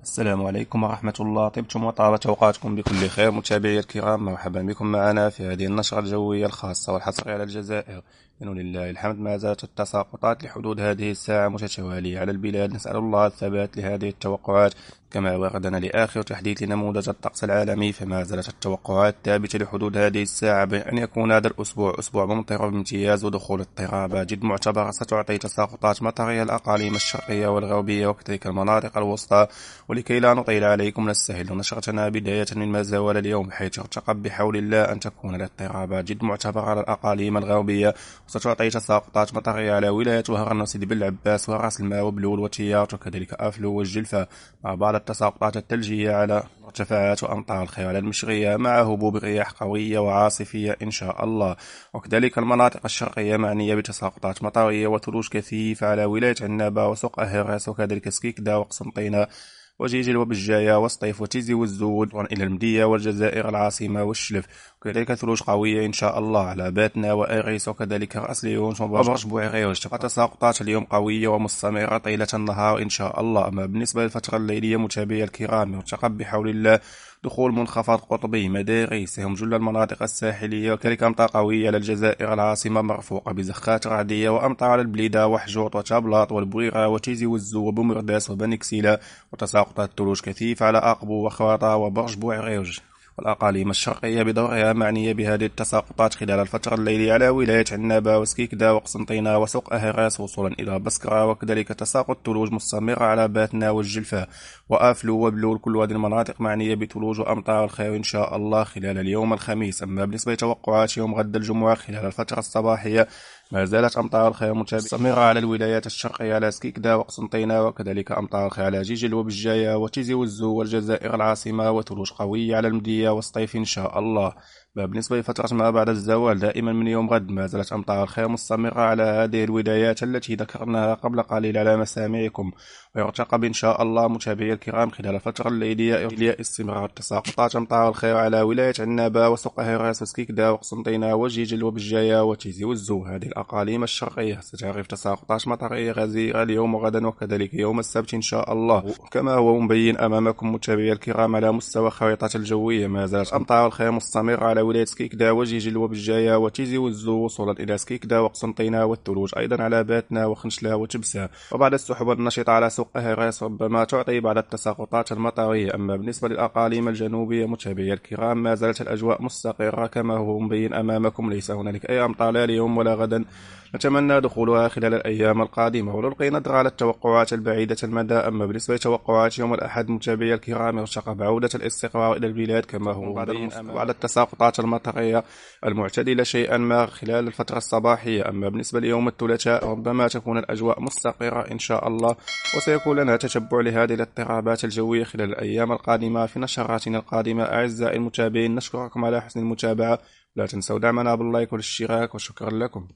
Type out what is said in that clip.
السلام عليكم ورحمة الله. طبتم وطابت أوقاتكم بكل خير. متابعي الكرام، مرحبا بكم معنا في هذه النشرة الجوية الخاصة والحصرية على الجزائر. لله الحمد، ما زالت التساقطات لحدود هذه الساعة متتوالية على البلاد. نسأل الله الثبات لهذه التوقعات. كما وردنا لآخر تحديث لنموذج الطقس العالمي، فما زالت التوقعات ثابتة لحدود هذه الساعة، بأن يكون هذا الأسبوع أسبوع ممطر بامتياز، ودخول اضطرابات جد معتبرة ستعطي تساقطات مطرية الأقاليم الشرقية والغربية وكذلك المناطق الوسطى. ولكي لا نطيل عليكم، نستهل نشرتنا بداية من ما زال اليوم، حيث يرتقب بحول الله أن تكون الاضطرابات جد معتبرة على الأقاليم الغربية، وستعطي تساقطات مطرية على ولاية وهران وسيدي بلعباس وراس الماء وبلول وتيارت وكذلك أفلو والجلفة، مع بعض التساقطات الثلجية على مرتفعات وأمطار الخير على المشرية، مع هبوب رياح قوية وعاصفية إن شاء الله. وكذلك المناطق الشرقية معنية بتساقطات مطرية وثلوج كثيفة على ولاية عنابة وسوق أهراس وكذلك سكيكدا وقسنطينة وجيجل وبجاية وسطيف وتيزي والزود إلى المدية والجزائر العاصمة والشلف. وكذلك ثلوج قوية إن شاء الله على باتنا وأريس وكذلك رأس ليون وبرج بوعريوش. تبقى تساقطات اليوم قوية ومستمرة طيلة النهار إن شاء الله. أما بالنسبة للفترة الليلية متابعي الكرام، يرتقب بحول الله دخول منخفض قطبي مداري سيهم جل المناطق الساحلية، وكذلك أمطار قوية على الجزائر العاصمة مرفوقة بزخات رعدية، وأمطار على البليدة وحجوط وتابلاط والبويرة وتيزي والزو وبومرداس وبنكسيلة، وتساقطات ثلوج كثيف على أقبو وخواطة وبرج بوعريوج. والأقاليم الشرقية بدورها معنية بهذه التساقطات خلال الفترة الليلية على ولاية عنابة وسكيكدا وقسنطينة وسوق أهراس وصولا إلى بسكرة، وكذلك تساقط ثلوج مستمرة على باتنا والجلفة وآفلو وبلول. كل هذه المناطق معنية بثلوج وأمطار الخير إن شاء الله خلال اليوم الخميس. أما بالنسبة لتوقعات يوم غد الجمعة خلال الفترة الصباحية، ما زالت أمطار الخير مستمرة على الولايات الشرقية على سكيكدا وقسنطينة، وكذلك أمطار الخير على جيجل وبجاية وتيزي والزو والجزائر العاصمة، وثلوج قوية على المدية والسطيف إن شاء الله. بالنسبة لفترة ما بعد الزوال دائما من يوم غد، ما زالت أمطار الخير مستمرة على هذه الولايات التي ذكرناها قبل قليل على مسامعكم. ويرتقب إن شاء الله متابعي الكرام خلال الفترة الليلية استمرار تساقطات أمطار الخير على ولاية عنابة وسوق أهراس وسكيكدا وقسنطينة وجيجل وبجاية وتيزي والزو. هذه الأقاليم الشرقية ستعرف تساقطات مطرية غزيرة اليوم وغدا وكذلك يوم السبت إن شاء الله. كما هو مبين أمامكم متابعي الكرام على مستوى الخريطة الجوية، ما زالت أمطار الخير مستمرة على ولاية سكيكدا وجيجل وبجاية وتيزي والزو وصولا إلى سكيكدا وقسنطينة، والثلوج أيضا على باتنا وخنشلا وتبسة. وبعد السحب النشطة على سوق أهراس ربما تعطي بعض التساقطات المطرية. أما بالنسبة للأقاليم الجنوبية متابعي الكرام، ما زالت الأجواء مستقرة كما هو مبين أمامكم، ليس هنالك أي أمطار لا اليوم ولا غدا، نتمنى دخولها خلال الأيام القادمة. ونلقي نظرة على التوقعات البعيدة المدى. أما بالنسبة لتوقعات يوم الأحد متابعي الكرام، يرتقب عودة الاستقرار إلى البلاد كما هو بعد التساقطات المطرية المعتدلة شيئا ما خلال الفترة الصباحية. أما بالنسبة ليوم الثلاثاء، ربما تكون الأجواء مستقرة إن شاء الله، وسيكون لنا تتبع لهذه الاضطرابات الجوية خلال الأيام القادمة في نشراتنا القادمة. أعزائي المتابعين، نشكركم على حسن المتابعة، لا تنسوا دعمنا باللايك والاشتراك، وشكرا لكم.